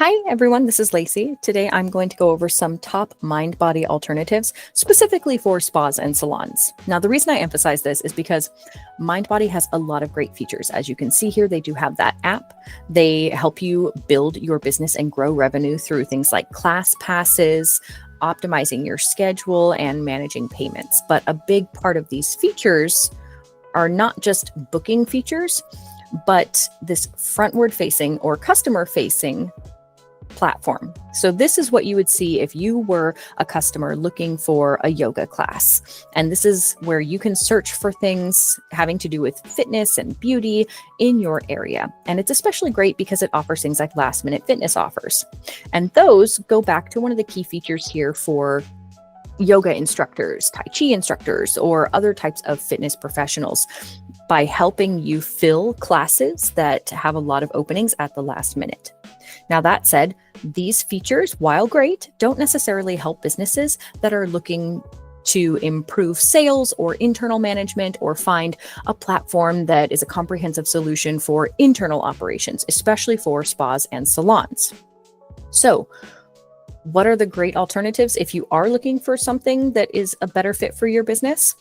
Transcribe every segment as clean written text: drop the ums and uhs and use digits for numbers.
Hi everyone, this is Lacey. Today I'm going to go over some top MindBody alternatives specifically for spas and salons. Now the reason I emphasize this is because MindBody has a lot of great features. As you can see here, they do have that app. They help you build your business and grow revenue through things like class passes, optimizing your schedule, and managing payments. But a big part of these features are not just booking features, but this frontward facing or customer facing platform. So this is what you would see if you were a customer looking for a yoga class. And this is where you can search for things having to do with fitness and beauty in your area. And it's especially great because it offers things like last minute fitness offers. And those go back to one of the key features here for yoga instructors, Tai Chi instructors, or other types of fitness professionals by helping you fill classes that have a lot of openings at the last minute. Now, that said, these features, while great, don't necessarily help businesses that are looking to improve sales or internal management or find a platform that is a comprehensive solution for internal operations, especially for spas and salons. So, what are the great alternatives if you are looking for something that is a better fit for your business?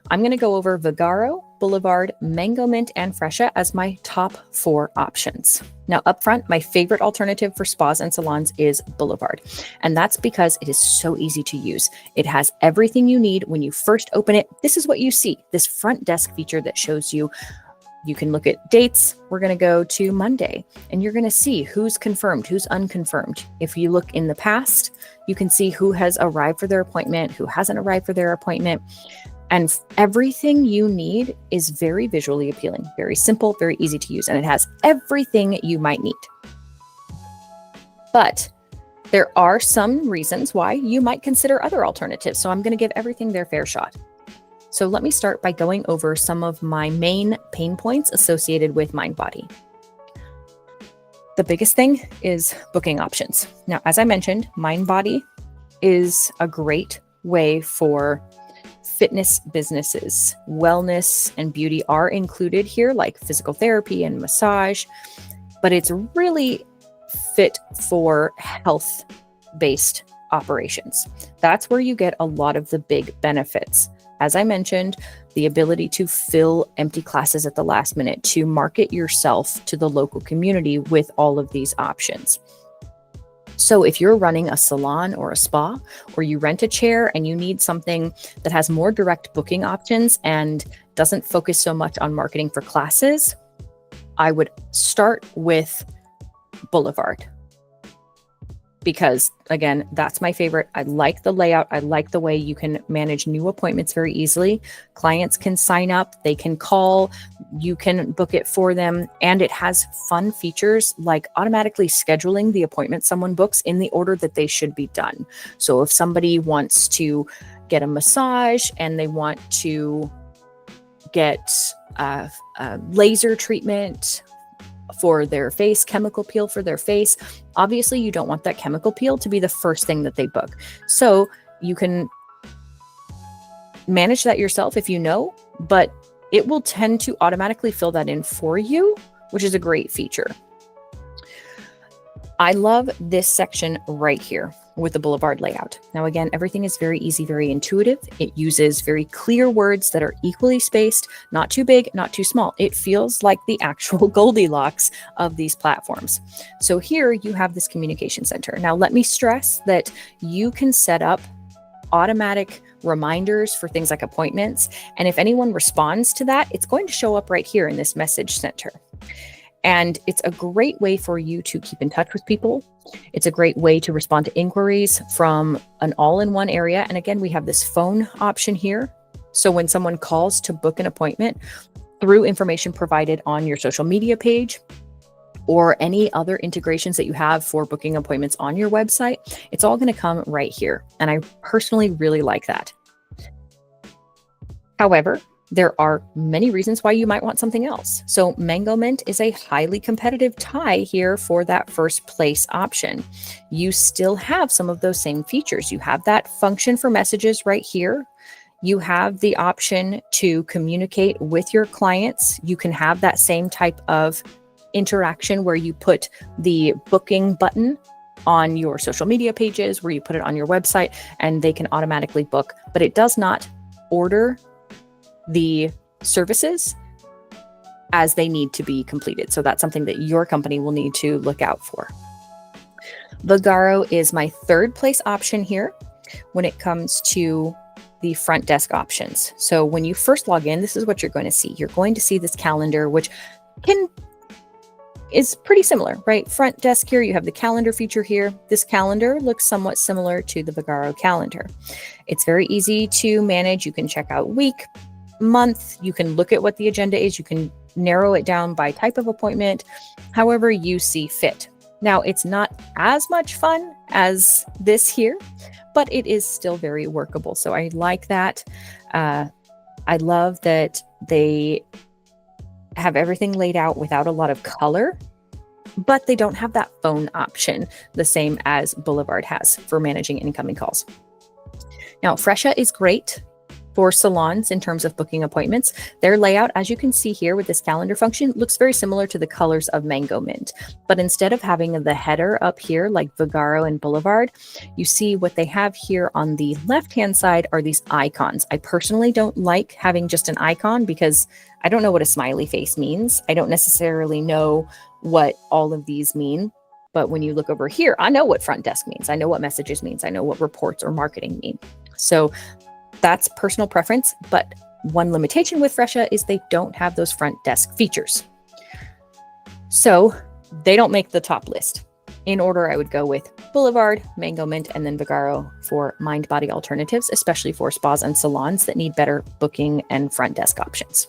I'm going to go over Vagaro, Boulevard, Mangomint, and Fresha as my top 4 options. Now, up front, my favorite alternative for spas and salons is Boulevard, and that's because it is so easy to use. It has everything you need when you first open it. This is what you see, this front desk feature that shows you can look at dates. We're going to go to Monday, and you're going to see who's confirmed, who's unconfirmed. If you look in the past, you can see who has arrived for their appointment, who hasn't arrived for their appointment. And everything you need is very visually appealing, very simple, very easy to use, and it has everything you might need. But there are some reasons why you might consider other alternatives, so I'm going to give everything their fair shot. So let me start by going over some of my main pain points associated with MindBody. The biggest thing is booking options. Now, as I mentioned, MindBody is a great way for fitness businesses. Wellness and beauty are included here, like physical therapy and massage, but it's really fit for health-based operations. That's where you get a lot of the big benefits. As I mentioned, the ability to fill empty classes at the last minute, to market yourself to the local community with all of these options. So if you're running a salon or a spa, or you rent a chair and you need something that has more direct booking options and doesn't focus so much on marketing for classes, I would start with Boulevard. Because again, that's my favorite. I like the layout. I like the way you can manage new appointments very easily. Clients can sign up, they can call, you can book it for them. And it has fun features like automatically scheduling the appointment someone books in the order that they should be done. So if somebody wants to get a massage and they want to get a laser treatment for their face, chemical peel for their face, obviously you don't want that chemical peel to be the first thing that they book. So you can manage that yourself if you know, but it will tend to automatically fill that in for you, which is a great feature. I love this section right here with the Boulevard layout. Now, again, everything is very easy, very intuitive. It uses very clear words that are equally spaced, not too big, not too small. It feels like the actual Goldilocks of these platforms. So here you have this communication center. Now, let me stress that you can set up automatic reminders for things like appointments. And if anyone responds to that, it's going to show up right here in this message center. And it's a great way for you to keep in touch with people. It's a great way to respond to inquiries from an all-in-one area. And again, we have this phone option here. So when someone calls to book an appointment through information provided on your social media page or any other integrations that you have for booking appointments on your website, it's all going to come right here. And I personally really like that. However, there are many reasons why you might want something else. So Mangomint is a highly competitive tie here for that first place option. You still have some of those same features. You have that function for messages right here. You have the option to communicate with your clients. You can have that same type of interaction where you put the booking button on your social media pages, where you put it on your website, and they can automatically book, but it does not order the services as they need to be completed. So that's something that your company will need to look out for. Vagaro is my third place option here when it comes to the front desk options. So when you first log in, this is what you're going to see. You're going to see this calendar, which is pretty similar, right? Front desk here, you have the calendar feature here. This calendar looks somewhat similar to the Vagaro calendar. It's very easy to manage. You can check out week, month. You can look at what the agenda is. You can narrow it down by type of appointment, however you see fit. Now, it's not as much fun as this here, but it is still very workable. So I like that. I love that they have everything laid out without a lot of color, but they don't have that phone option, the same as Boulevard has for managing incoming calls. Now, Fresha is great for salons in terms of booking appointments. Their layout, as you can see here with this calendar function, looks very similar to the colors of Mangomint. But instead of having the header up here like Vagaro and Boulevard, you see what they have here on the left-hand side are these icons. I personally don't like having just an icon because I don't know what a smiley face means. I don't necessarily know what all of these mean. But when you look over here, I know what front desk means. I know what messages means. I know what reports or marketing mean. So that's personal preference, but one limitation with Fresha is they don't have those front desk features. So they don't make the top list. In order, I would go with Boulevard, Mangomint, and then Vagaro for MindBody alternatives, especially for spas and salons that need better booking and front desk options.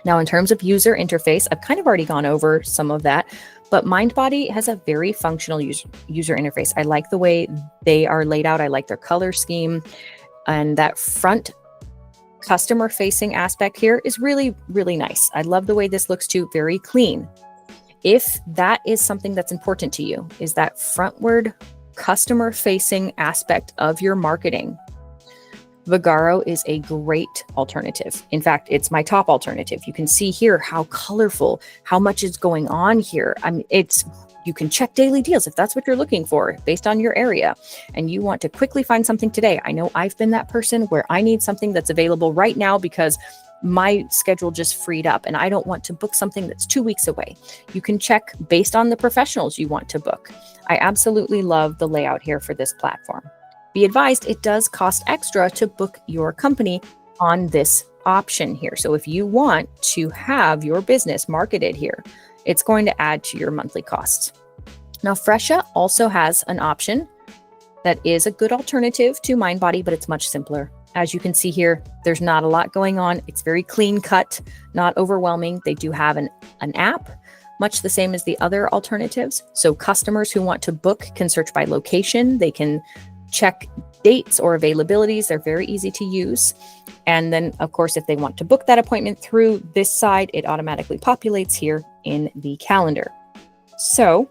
Now, in terms of user interface, I've kind of already gone over some of that, but MindBody has a very functional user interface. I like the way they are laid out. I like their color scheme. And that front customer facing aspect here is really, really nice. I love the way this looks too, very clean. If that is something that's important to you, is that frontward customer facing aspect of your marketing, Vagaro is a great alternative. In fact, it's my top alternative. You can see here how colorful, how much is going on here. You can check daily deals if that's what you're looking for based on your area and you want to quickly find something today. I know I've been that person where I need something that's available right now because my schedule just freed up and I don't want to book something that's 2 weeks away. You can check based on the professionals you want to book. I absolutely love the layout here for this platform. Be advised, it does cost extra to book your company on this option here. So if you want to have your business marketed here, it's going to add to your monthly costs. Now, Fresha also has an option that is a good alternative to MindBody, but it's much simpler. As you can see here, there's not a lot going on. It's very clean cut, not overwhelming. They do have an app, much the same as the other alternatives. So customers who want to book can search by location. They can check dates or availabilities. They're very easy to use. And then, of course, if they want to book that appointment through this side, it automatically populates here in the calendar. So,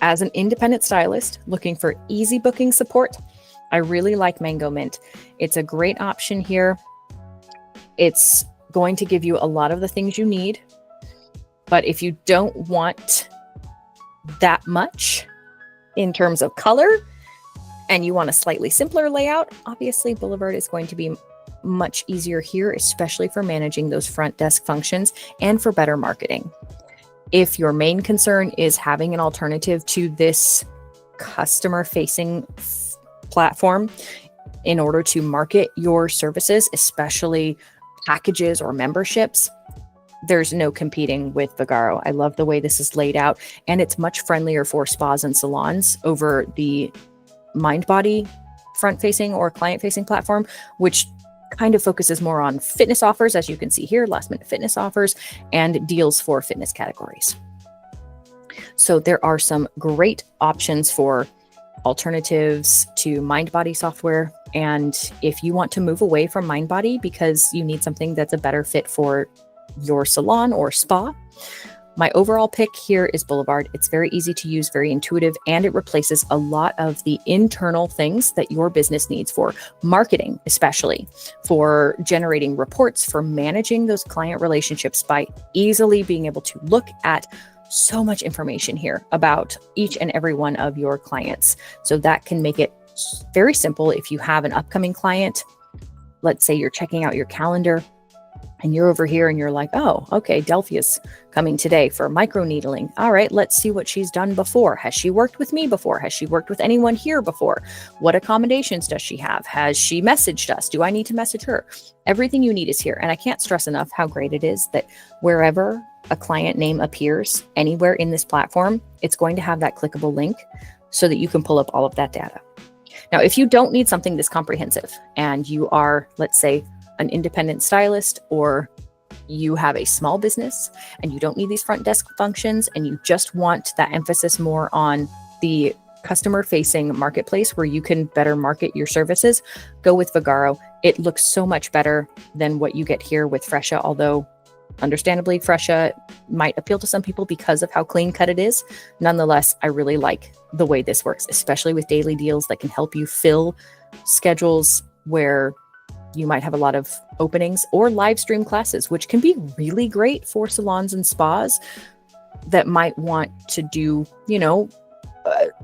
as an independent stylist looking for easy booking support, I really like Mangomint. It's a great option here. It's going to give you a lot of the things you need. But if you don't want that much in terms of color, and you want a slightly simpler layout, obviously Boulevard is going to be much easier here, especially for managing those front desk functions and for better marketing. If your main concern is having an alternative to this customer-facing platform in order to market your services, especially packages or memberships, there's no competing with Vagaro. I love the way this is laid out, and it's much friendlier for spas and salons over the MindBody front-facing or client-facing platform, which kind of focuses more on fitness offers, as you can see here, last-minute fitness offers and deals for fitness categories. So there are some great options for alternatives to MindBody software. And if you want to move away from MindBody because you need something that's a better fit for your salon or spa, My overall pick here is Boulevard. It's very easy to use, very intuitive, and it replaces a lot of the internal things that your business needs for marketing, especially for generating reports, for managing those client relationships by easily being able to look at so much information here about each and every one of your clients. So that can make it very simple. If you have an upcoming client, let's say you're checking out your calendar, and you're over here and you're like, oh, okay, Delphia's coming today for micro needling. All right, let's see what she's done before. Has she worked with me before? Has she worked with anyone here before? What accommodations does she have? Has she messaged us? Do I need to message her? Everything you need is here. And I can't stress enough how great it is that wherever a client name appears anywhere in this platform, it's going to have that clickable link so that you can pull up all of that data. Now, if you don't need something this comprehensive and you are, let's say, an independent stylist, or you have a small business and you don't need these front desk functions and you just want that emphasis more on the customer facing marketplace where you can better market your services, go with Vagaro. It looks so much better than what you get here with Fresha, although understandably Fresha might appeal to some people because of how clean cut it is. Nonetheless, I really like the way this works, especially with daily deals that can help you fill schedules where you might have a lot of openings, or live stream classes, which can be really great for salons and spas that might want to do,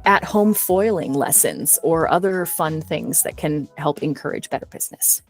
at home foiling lessons or other fun things that can help encourage better business.